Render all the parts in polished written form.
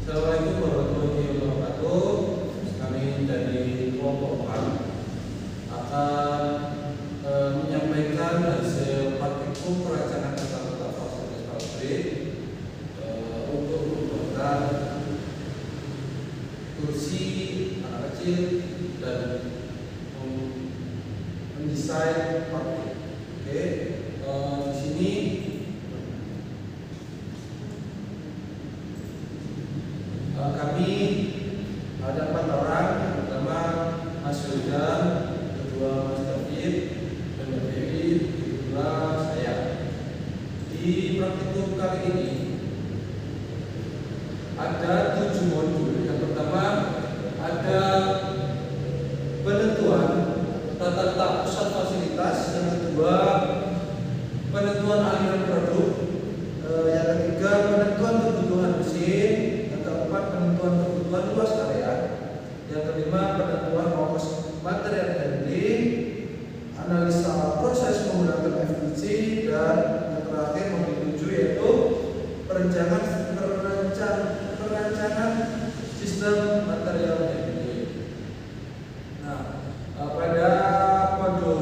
Assalamualaikum warahmatullahi wabarakatuh. Kami dari kelompok 4 akan menyampaikan hasil praktikum perancangan tata letak fasilitas pabrik untuk membuat kursi anak kecil dan mendesain pabrik. Oke, di sini kami ada 4 orang. Yang pertama Mas Wildan, kedua Mas David, dan Mbak Dewi, kedua saya. Di praktikum kali ini ada 7 modul. Yang pertama ada penentuan tata letak pusat fasilitas, yang kedua penentuan aliran produk, yang ketiga penentuan kebutuhan mesin, yang keempat penentuan kebutuhan luas area, yang kelima penentuan ongkos material handling, analisa proses menggunakan FBC, dan yang terakhir modul 7 yaitu perencanaan sistem material handling. Nah, pada modul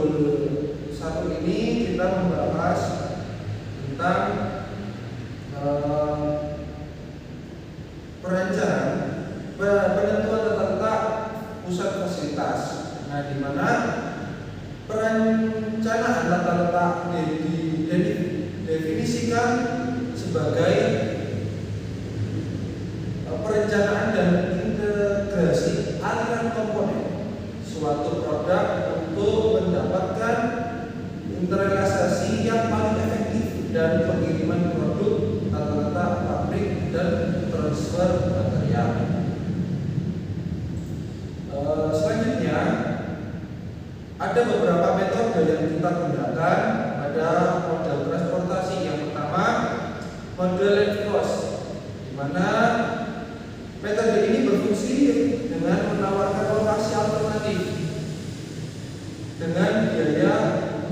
1 ini kita membahas tentang perencanaan penentuan tata letak pusat fasilitas. Nah, di mana perencanaan tata letak didefinisikan sebagai perencanaan dan integrasi aliran komponen suatu produk untuk mendapatkan interrealisasi yang paling efektif dan pengiriman produk, tata letak pabrik, dan transfer material. Selanjutnya ada beberapa metode yang kita gunakan pada model transportasi. Yang pertama model land cost, di mana metode ini berfungsi dengan menawarkan lokasi alternatif dengan biaya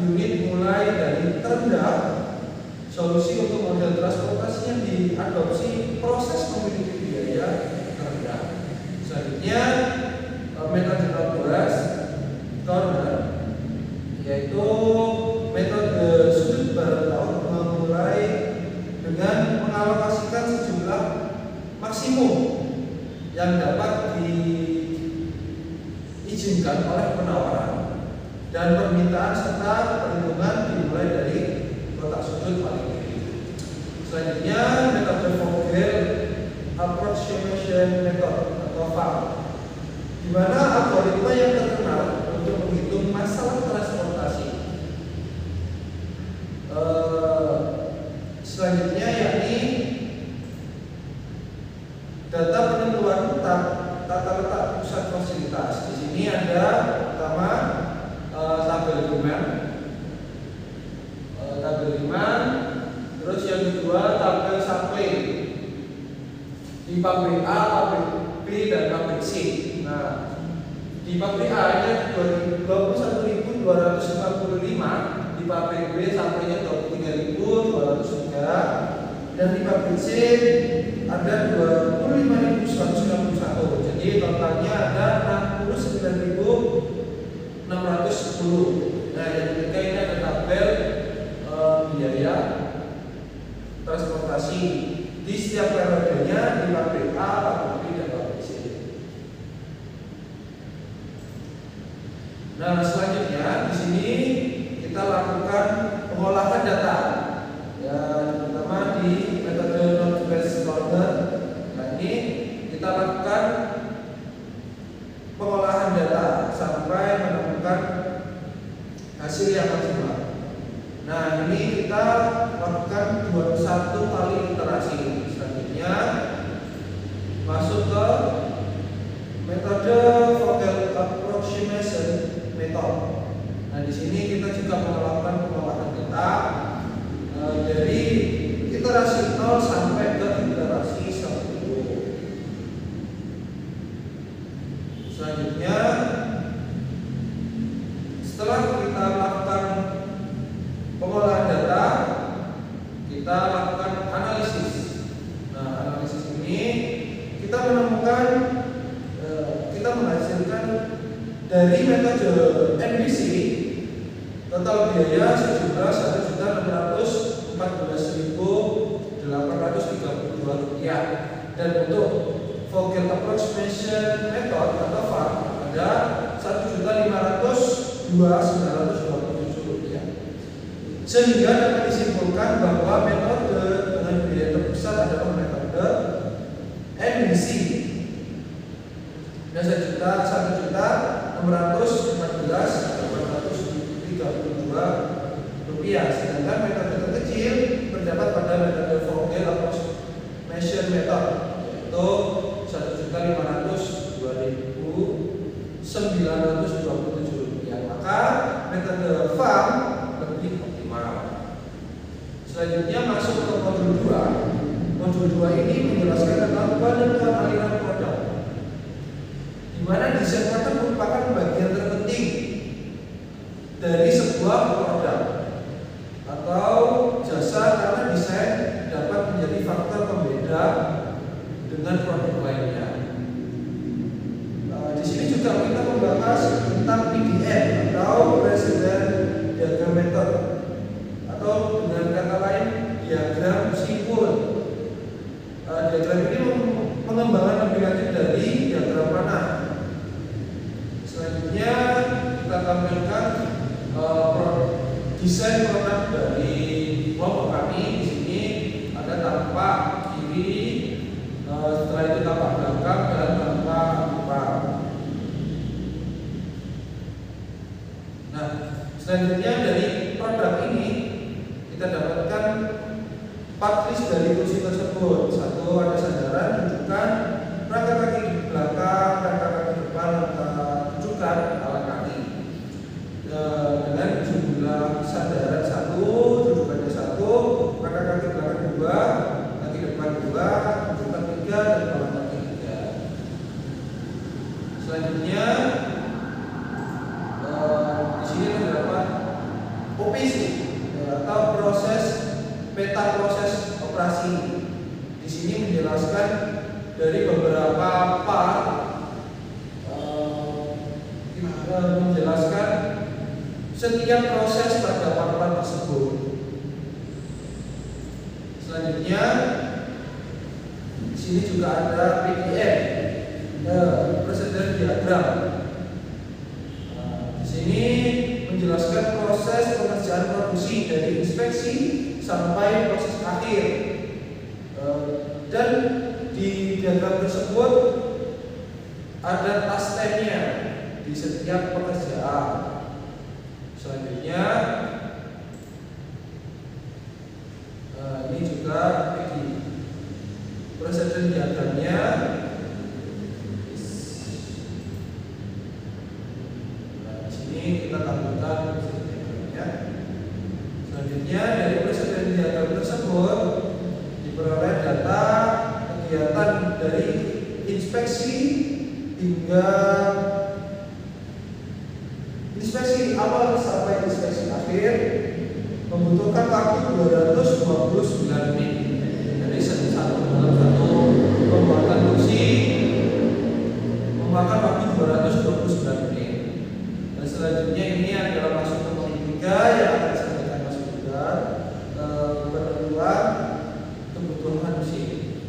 unit mulai dari terendah. Solusi untuk model transportasi yang diadopsi proses memiliki biaya terendah. Selanjutnya metode corner, yaitu metode sudut bertaut, memulai dengan mengalokasikan sejumlah maksimum yang dapat diizinkan oleh penawaran dan permintaan serta perhitungan dimulai dari kotak sudut paling kiri. Selanjutnya metode Vogel approximation method atau VAM, di mana algoritma yang terkenal untuk menghitung masalah transportasi. Selanjutnya yakni data penentuan tata letak pusat fasilitas. Di sini ada pertama tabel demand, terus yang kedua tabel supply di pabrik A, pabrik B, dan pabrik C. Nah, di pabrik A nya 21.255, di pabrik B sampainya 23.203, dan di pabrik C ada 25.191. Jadi totalnya ada 69.610. Nah, yang ketiga ini ada tabel biaya transportasi di setiap periodenya di pabrik A, pabrik B, dan pabrik C. Nah, selanjutnya di sini kita lakukan pengolahan data. Ya, pertama di metode Northwest Corner. Nah, ini kita lakukan pengolahan data sampai menemukan hasil yang maksimal. Nah, ini kita lakukan 21 kali iterasi. Selanjutnya masuk ke metode Vogel approximation method. Nah, di sini kita juga melakukan pengolahan data dari iterasi 0 sampai ke iterasi 10. Selanjutnya setelah kita lakukan pengolahan data, kita lakukan analisis. Nah, analisis ini kita Dari metode NBC total biaya sejumlah Rp114.832 dan untuk Vogel Approximation Method atau VAR ada Rp1.502.927. Sehingga dapat disimpulkan bahwa metode dengan biaya terbesar adalah metode NBC dan Rp1.614.832. Sedangkan metode terkecil terdapat pada metode Vogel Approximation Method yaitu Rp1.502.927. Maka metode VAR lebih optimal. Selanjutnya masuk ke modul 2. Modul 2 ini menjelaskan tentang penentuan aliran produk, di mana desain produk merupakan bagian terpenting dari sebuah produk atau jasa karena desain dapat menjadi faktor pembeda dengan produk lainnya. Di sini juga kita membahas tentang PDM atau Precedent Diagram Method, atau dengan kata lain diagram simpul. Diagram ini mengembangkan lebih lanjut dari diagram panah. Selanjutnya kita tampilkan desain produk dari kelompok kami. Di sini ada tampak kiri, setelah itu tampak belakang dan tampak depan. Nah, selanjutnya dari produk ini kita dapatkan part list dari kursi tersebut. Satu, ada sandaran, rujukan, rangka kaki di belakang, rangka kaki depan, rangka rujukan alat kaki. Dengan jumlah sandaran 1, rujukannya 1, rangka kaki belakang 2, kaki depan 2, rujukan 3, dan alat kaki 3. Selanjutnya di sini terdapat OPC atau peta proses operasi. Di sini menjelaskan dari beberapa part, menjelaskan setiap proses pada part-part tersebut. Selanjutnya di sini juga ada PDM, Precedent Diagram. Di sini menjelaskan proses pengerjaan produksi dari inspeksi sampai proses akhir. Dan di diagram tersebut ada task time-nya di setiap pekerjaan. Selanjutnya ini juga Precedent diagramnya. Di sini kita tampilkan diagramnya. Selanjutnya dari Precedent diagram tersebut diperoleh data kegiatan dari inspeksi hingga inspeksi awal sampai inspeksi akhir membutuhkan waktu 229 menit. Jadi satu pembuatan kursi memakan waktu 229 menit. Dan selanjutnya ini adalah masuk ke poin 3 yang akan disampaikan Mas Budha, penentuan kebutuhan mesin.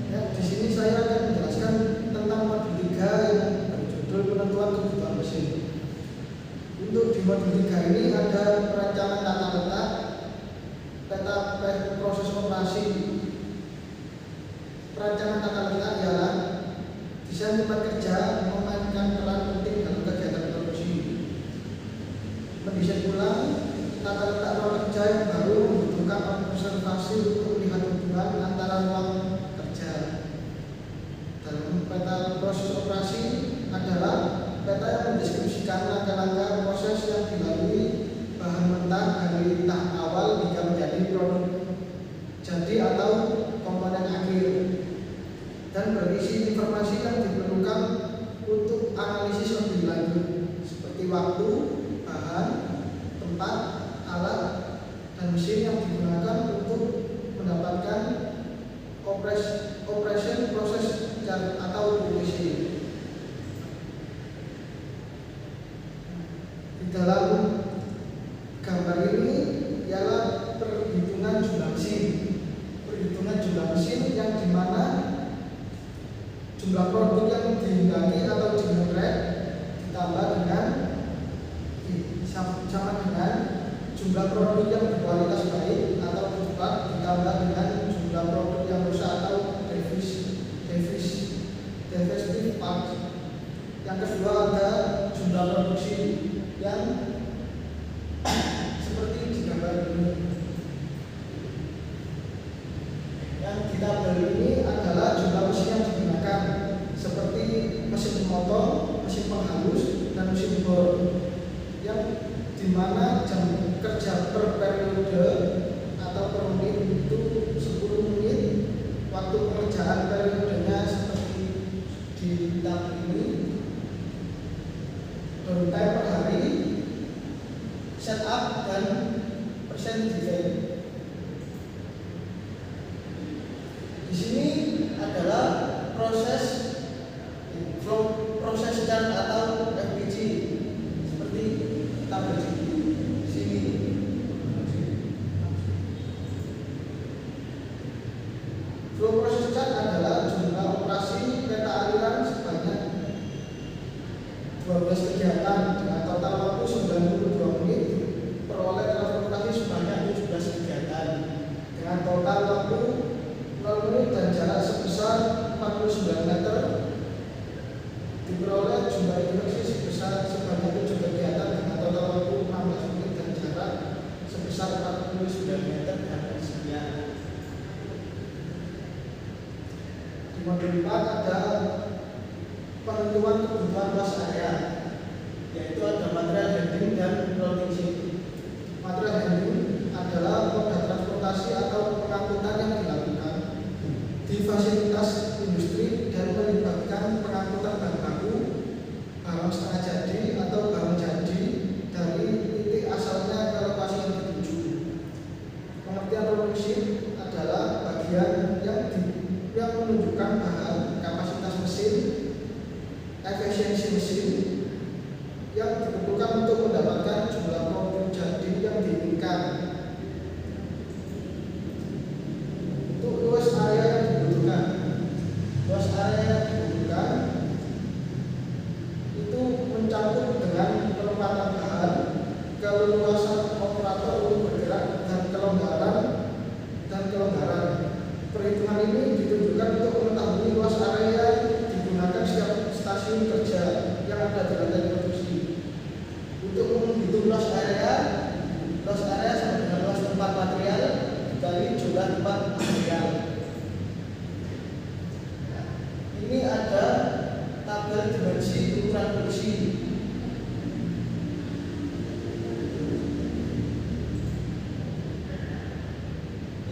Di sini saya akan menjelaskan tentang modul 3 yang berjudul penentuan kebutuhan mesin. Untuk di modul 3 ini ada perencanaan tata letak, peta proses operasi. Perencanaan tata letak ialah desain tempat kerja memainkan peran penting dalam kegiatan produksi. Mendesain ulang tata letak ruang kerja yang baru membutuhkan observasi untuk melihat hubungan antara ruang kerja. Dalam peta proses operasi adalah peta yang mendeskripsikan langkah-langkah proses yang dilalui bahan mentah dari tahap awal hingga menjadi produk jadi atau komponen akhir, dan berisi informasi yang diperlukan untuk analisis lebih lanjut seperti waktu, bahan, tempat, alat, dan mesin yang digunakan untuk mendapatkan operation proses atau finishing. Di dalam gambar ini ialah perhitungan jumlah mesin. Perhitungan jumlah mesin yang dimana jumlah produk yang dihendaki atau digenerate ditambah dengan sama dengan jumlah produk yang berkualitas baik atau cepat ditambah dengan jumlah produk yang rusak atau defective parts. Yang kedua ada jumlah produksi yang seperti di gambar ini. Yang di tabel ini adalah jumlah mesin yang digunakan seperti mesin pemotong, mesin penghalus, dan mesin bor, yang dimana jam kerja per periode atau per menit itu 10 menit, waktu pengerjaan periodenya seperti di tabel ini, downtime per hari, setup dan persen design. Di sini adalah proses dan atau FPG seperti tabel sini. Flow process chart adalah jumlah operasi peta aliran sebanyak 12 kegiatan dengan total waktu 92 menit, peroleh transportasi sebanyak 17 kegiatan dengan total waktu 0 menit dan jarak sebesar 49 meter, diperoleh jumlah interaksi sebesar sebanyak 7 kegiatan dengan total waktu 16 menit dan jarak sebesar 49 meter dan sekian. Di modul 4 ada penentuan kebutuhan luas area, yaitu ada material handling dan loading sheet. Material handling adalah moda transportasi atau pengangkutan yang dilakukan di fasilitas industri dan melibatkan pengangkutan bahan baku, barang setengah jadi atau barang jadi dari titik asalnya ke lokasi yang dituju. Pengertian loading sheet adalah bagian yang menunjukkan bahan, kapasitas mesin, efisiensi mesin yang dibutuhkan untuk mendapatkan jumlah produk jadi yang diinginkan. Untuk luas area yang dibutuhkan, luas area yang dibutuhkan itu mencakup dengan penempatan bahan, keleluasan operator untuk bergerak, dan kelonggaran. Perhitungan ini ditujukan untuk mengetahui luas area digunakan setiap stasiun kerja yang ada di lantai produksi. Untuk menghitung luas area sama dengan luas tempat material dari jumlah tempat material. Ini ada tabel dimensi ukuran produksi.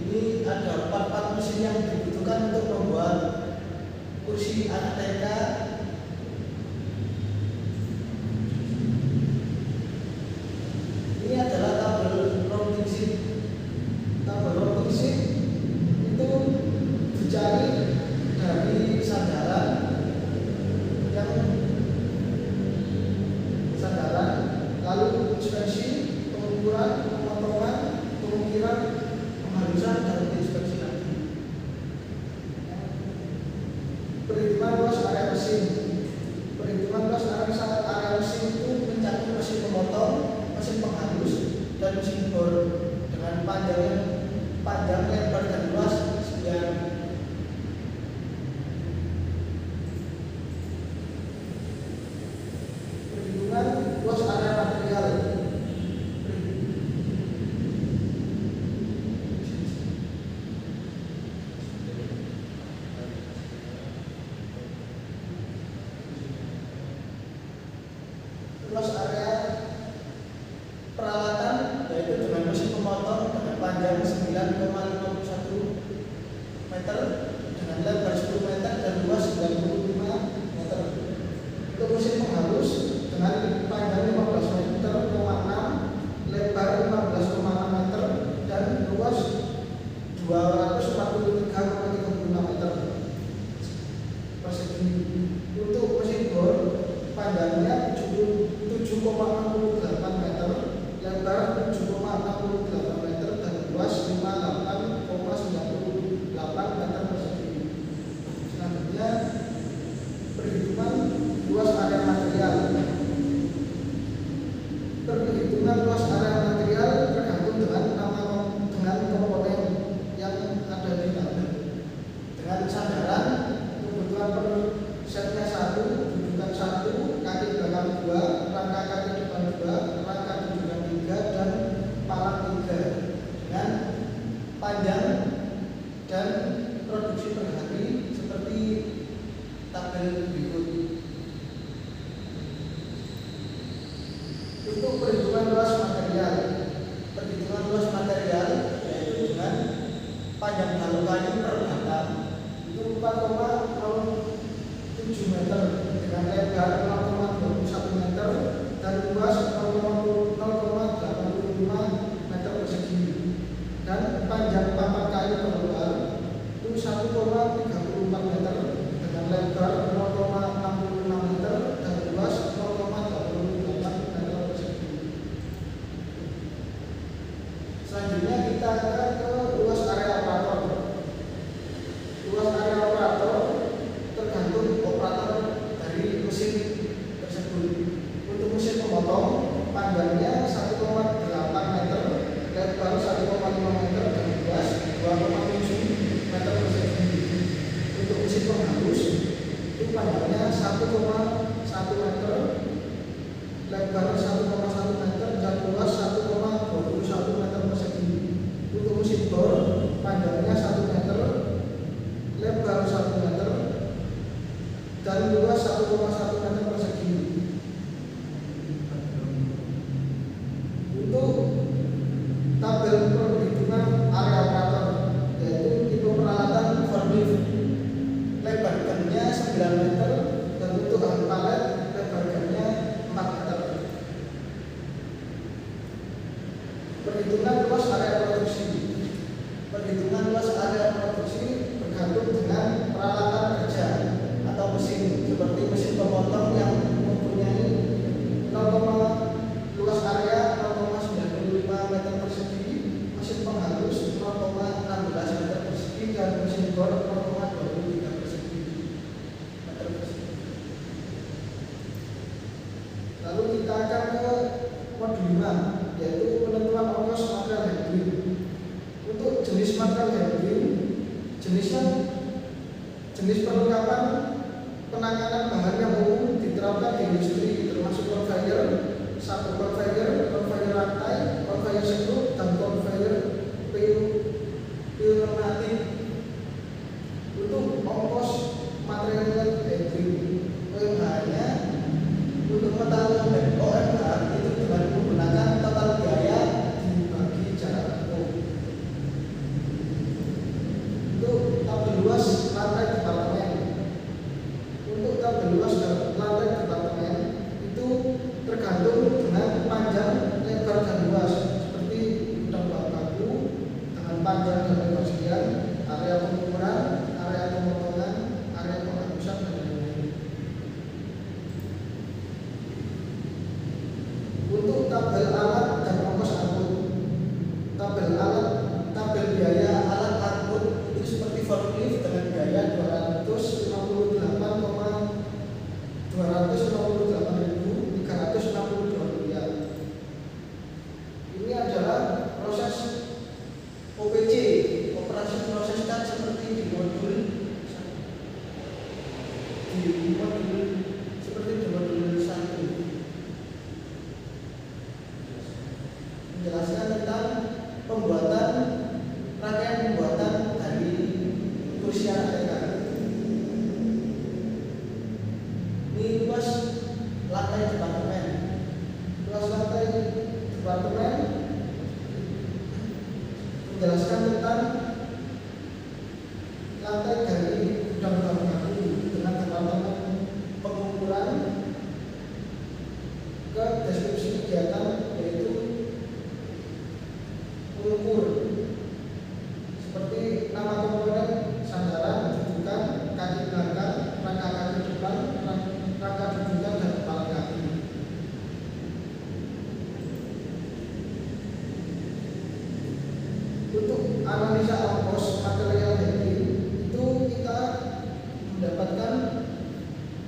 Ini ada 4 mesin yang dibutuhkan untuk membuat kursi anak TK. Ini adalah tabel routing sheet. Tabel routing sheet itu dicari dari sandaran lalu inspeksi, pengukuran, pemotongan, pengukiran, penghalusan, dan inspeksi lagi. Perhitungan luas area mesin. Perhitungan luas area mesin itu mencakup mesin pemotong, mesin penghalus, dan mesin bor dengan panjang, lebar, dan luas sekian. Perhitungan luas area material. Luas area peralatan yaitu dengan mesin pemotong dengan panjang 9,51 meter dengan lebar 10 meter dan luas 95 meter. Untuk mesin penghalus dengan panjang 15 meter, lebar 15,6 meter 2, rangka dudukan 3, dan palang 3 dengan panjang dan produksi per hari seperti tabel berikut. Untuk perhitungan luas material, yaitu dengan panjang balok kayu per batang itu 4,07 meter dengan lebar 0,21 meter dan luas 0,85 meter persegi, dan panjang papan kayu terluar itu 1,34 meter dengan lebar 0,65 meter dan luas 0,28 meter persegi. Selanjutnya kita akan ke luas area operator. Luas area operator tergantung operator dari mesin tersebut. Untuk mesin pemotong, panjangnya 1,8 meter, lebar 1,5 meter dan luas 2,7 meter persegi. Untuk mesin penghalus, itu panjangnya 1,1 meter, lebar 1,1 meter dan luas 1,21 meter persegi. Untuk mesin bor, panjangnya 1 meter, lebar 1 meter dan luas 1,1 meter persegi. Untuk tabel perhitungan area operator, yaitu tipe peralatan forklift, lebar gannya 9 meter dan untuk alat palet lebar gannya 4 meter. Perhitungan luas area produksi. Perhitungan luas area produksi bergantung dengan peralatan kerja atau mesin, seperti mesin pemotong yang mempunyai luas area 0,95 meter persegi, mesin penghalus 0,16 meter persegi, dan mesin bor 0,23 meter persegi. Lalu kita akan ke modul 5, yaitu penentuan ongkos material handling. Untuk jenis material handling, jenis perlengkapan penanganan bahan yang umum diterapkan di industri, termasuk conveyor, satu conveyor rantai, conveyor sekrup, dan conveyor pneumatik. Untuk ongkos material handling, OMH-nya untuk mengetahui OMH itu dengan menggunakan total biaya dibagi jarak tempuh. Untuk tabel luas lantai departemen. Untuk tabel luas lantai departemen itu tergantung dengan panjang, lebar dan luas, seperti gudang bahan baku dengan panjang dan lebar sekian, area pengukuran, area pemotongan, area penghalusan dan lain-lain. Untuk tabel alat dan ongkos angkut. Tabel biaya alat angkut itu seperti forklift dengan biaya 258.362 rupiah. Ini adalah proses OPC, operasi proses cat, seperti di modul seperti di modul 1. Menjelaskan tentang rangkaian pembuatan dari kursi ATK. Ini luas lantai departemen. Luas lantai departemen menjelaskan tentang lantai dari gudang bahan baku dengan departemen pengukuran ke deskripsi kegiatan, yaitu mengukur seperti nama komponen, sandaran, dudukan, kaki belakang, rangka kaki depan, rangka dudukan, dan kepala kaki. Untuk analisa ongkos material handling itu kita mendapatkan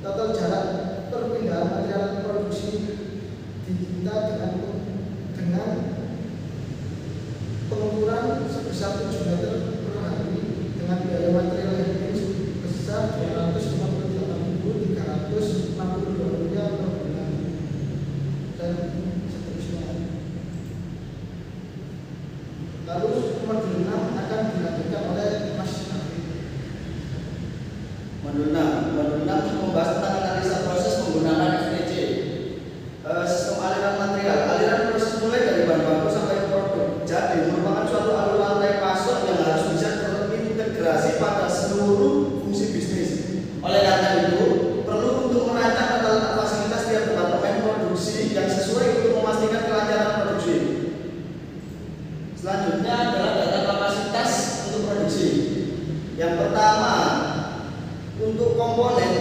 total jarak perpindahan material produksi di kita dengan pengukuran sebesar 7 meter per hari dengan biaya material handling sebesar Rp258.362 per bulan. Dan Modul 6 membahas tentang analisa proses menggunakan FTC. Sistem aliran material. Aliran proses mulai dari bahan baku sampai ke produk. Jadi merupakan suatu alur rantai pasok yang harus bisa terintegrasi pada seluruh fungsi bisnis. Oleh karena itu, perlu untuk merancang tata letak fasilitas tiap departemen produksi yang sesuai untuk memastikan kelancaran produksi. Selanjutnya adalah data kapasitas untuk produksi. Yang pertama, untuk komponen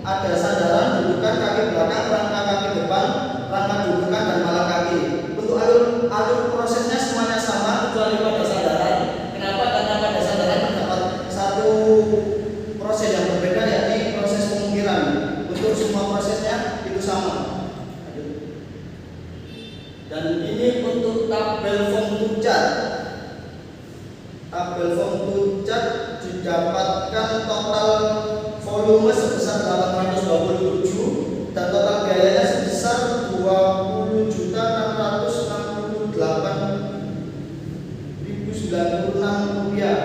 ada sandaran, dudukan, kaki belakang, rangka kaki depan, rangka dudukan, dan malang kaki. Untuk alur prosesnya semuanya sama kecuali pada sandaran. Kenapa? Karena pada sandaran terdapat satu proses yang berbeda, yakni proses pengukiran. Untuk semua prosesnya itu sama. Dan ini untuk tabel form to chart. Tabel form to chart didapatkan total volume sebesar 827 dan total biayanya sebesar 20.668.096 rupiah.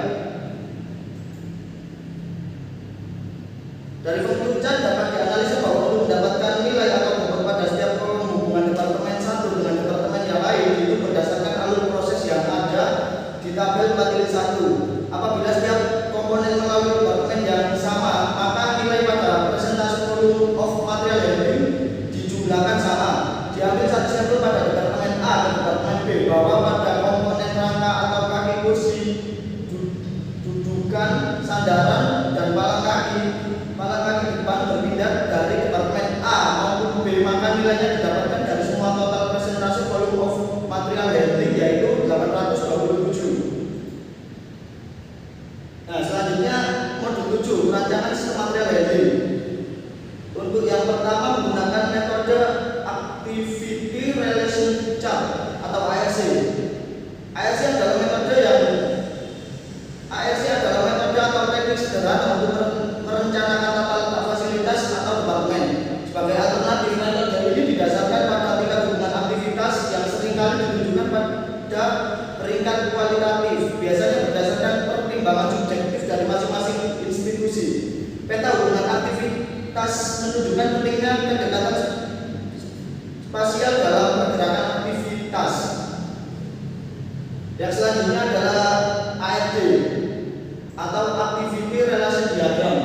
Dari form to chart dapat dianalisa bahwa untuk mendapatkan nilai atau bobot pada setiap kolom hubungan departemen satu dengan departemen yang lain itu berdasarkan alur proses yang ada di tabel 4.1. Apabila setiap komponen melalui departemen yang sama, maka nilai pada presentasi volume of material handling dijumlahkan sama. Diambil satu sampel pada departemen A dan departemen B bahwa pada komponen rangka atau kaki kursi, dudukan, sandaran, dan palang kaki depan berpindah dari departemen A maupun B, maka nilainya didapatkan dari semua total presentasi volume of material handling yaitu 827. Selanjutnya modul 7, rancangan sistem material handling. Untuk yang pertama menggunakan metode Activity Relation Chart atau ARC. ARC adalah metode atau teknik sederhana untuk merencanakan tata letak fasilitas atau departemen. Sebagai alternatif, metode ini didasarkan pada tingkat hubungan aktivitas yang seringkali ditunjukkan pada peringkat kualitatif, biasanya berdasarkan pertimbangan subjektif dari masing-masing institusi. Peta hubungan aktivitas menunjukkan pentingnya kedekatan spasial dalam pergerakan aktivitas. Yang selanjutnya adalah ARD atau Activity Relation Diagram.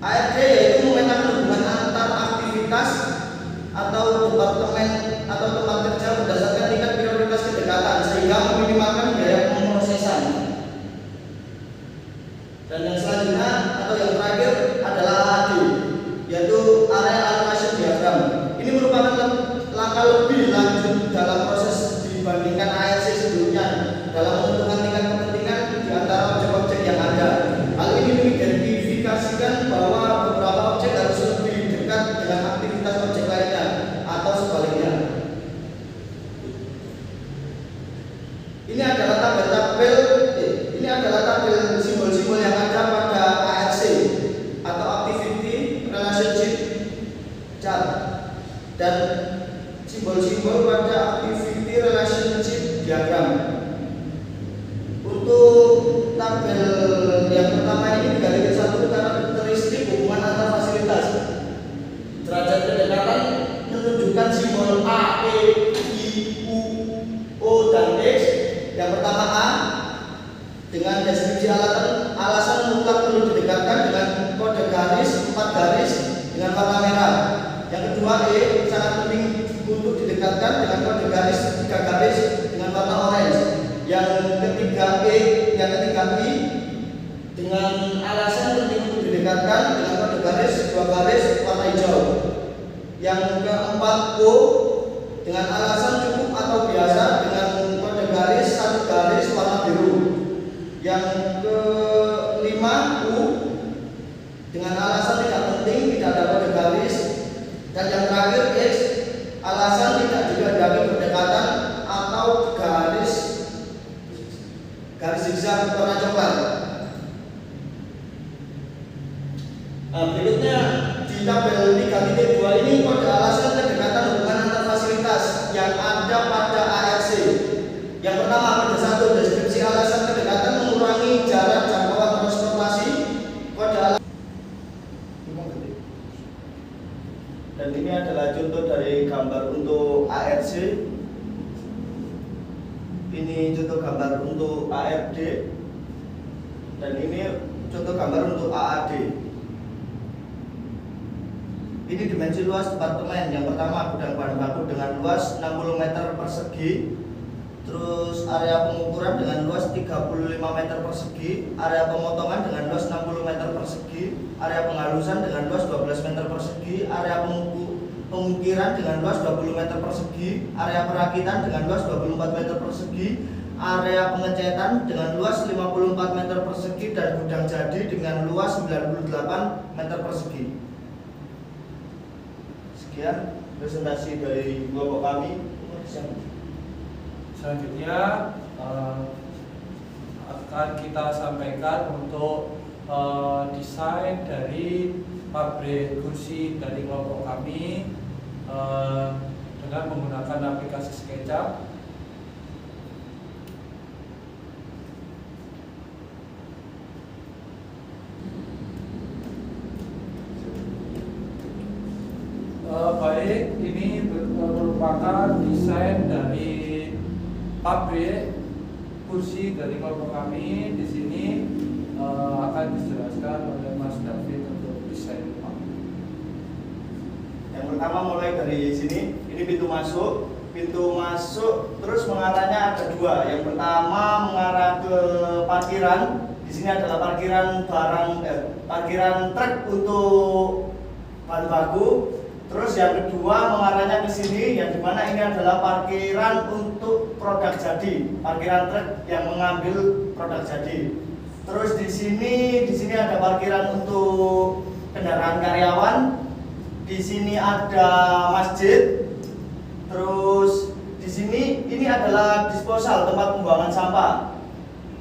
ARD yaitu memetakan hubungan antar aktivitas atau departemen atau tempat kerja berdasarkan tingkat prioritas kedekatan sehingga meminimalkan biaya pemrosesan. Dan yang selanjutnya atau yang terakhir adalah AAD, yaitu Area Allocation Diagram. Ini merupakan langkah lebih lanjut dalam proses dibandingkan ARC sebelumnya dalam menentukan tingkat kepentingan di antara objek-objek yang ada. Hal ini mengidentifikasikan bahwa beberapa objek harus lebih dekat dengan aktivitas objek lainnya atau sebaliknya. Ini adalah tabel simbol-simbol yang ada pada ARC atau Activity Relationship Chart dan simbol-simbol pada Activity Relationship Diagram. Untuk tabel yang pertama ini digaris satu karakteristik hubungan antar fasilitas. Derajat kedekatan menunjukkan simbol A, E, I, U, O, dan X. Yang pertama A dengan deskripsi alasan mutlak perlu didekatkan dengan kode garis 4 garis dengan warna merah. Yang kedua E sangat penting untuk didekatkan dengan kode garis 3 garis dengan warna orange. Yang ketiga I dengan alasan penting untuk didekatkan dengan kode garis 2 garis warna hijau. Yang keempat O dengan alasan cukup atau biasa dengan kode garis 1 garis warna biru. Yang kelima U dengan alasan tidak penting, tidak ada kode garis. Dan yang terakhir X alasan tidak dikehendaki berdekatan atau garis zigzag warna coklat. Berikutnya di tabel 3.2 ini kode alasan kedekatan hubungan antar fasilitas yang ada pada ARC. Yang pertama kode 1 deskripsi alasan kedekatan mengurangi jarak jangkauan transportasi Dan ini adalah contoh dari gambar untuk ARC. Ini contoh gambar untuk ARD. Dan ini contoh gambar untuk AAD. Ini dimensi luas departemen. Yang pertama gudang bahan baku dengan luas 60 meter persegi. Terus area pengukuran dengan luas 35 meter persegi, area pemotongan dengan luas 60 meter persegi, area penghalusan dengan luas 12 meter persegi, area pengukiran dengan luas 20 meter persegi, area perakitan dengan luas 24 meter persegi, area pengecetan dengan luas 54 meter persegi, dan gudang jadi dengan luas 98 meter persegi. Sekian presentasi dari kelompok kami. Selanjutnya akan kita sampaikan untuk desain dari pabrik kursi dari kelompok kami dengan menggunakan aplikasi SketchUp. Baik, ini merupakan desain dari pabrik kursi dari kelompok kami. Di sini akan dijelaskan oleh Mas David untuk desain pabrik. Yang pertama mulai dari sini, ini pintu masuk. Pintu masuk terus mengarahnya ada dua. Yang pertama mengarah ke parkiran. Di sini adalah parkiran parkiran truk untuk bahan baku. Terus yang kedua mengarahnya ke sini, yang dimana ini adalah parkiran untuk produk jadi, parkiran truk yang mengambil produk jadi. Terus di sini ada parkiran untuk kendaraan karyawan. Di sini ada masjid. Terus di sini ini adalah disposal, tempat pembuangan sampah.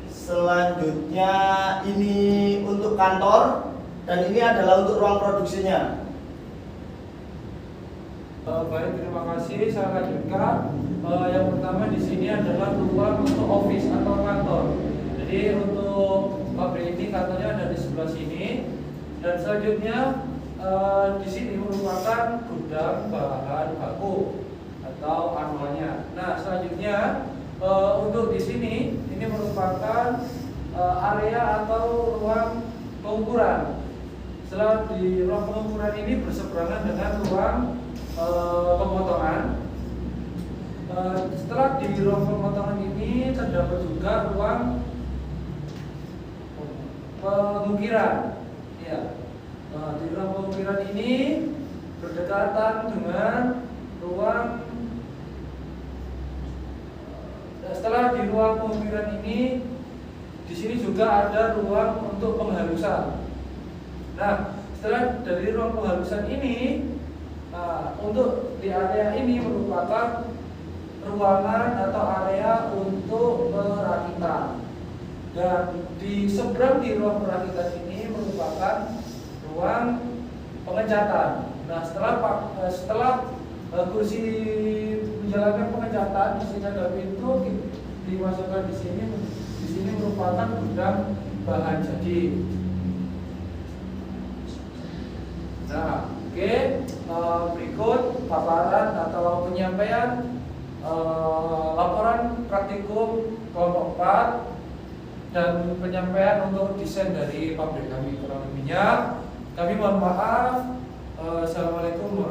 Selanjutnya ini untuk kantor, dan ini adalah untuk ruang produksinya. Baik, terima kasih. Saya lanjutkan. Yang pertama di sini adalah ruang untuk office atau kantor. Jadi untuk pabrik ini kantornya ada di sebelah sini. Dan selanjutnya di sini merupakan gudang bahan baku atau anualnya. Nah, selanjutnya untuk di sini ini merupakan area atau ruang pengukuran. Setelah di ruang pengukuran ini berseberangan dengan ruang pemotongan. Setelah di ruang pemotongan ini terdapat juga ruang pengukiran. Ya. Di ruang pengukiran ini berdekatan dengan ruang. Setelah di ruang pengukiran ini, di sini juga ada ruang untuk penghalusan. Nah, setelah dari ruang penghalusan ini, untuk di area ini merupakan ruangan atau area untuk perakitan. Dan di seberang di ruang perakitan ini merupakan ruang pengecatan. Nah, setelah kursi menjalankan pengecatan, di sini ada pintu dimasukkan di sini. Di sini merupakan gudang bahan jadi. Nah, oke, berikut paparan atau penyampaian laporan praktikum kelompok 4 dan penyampaian untuk desain dari pabrik kami. Kurang lebihnya kami mohon maaf. Assalamualaikum warahmatullahi wabarakatuh.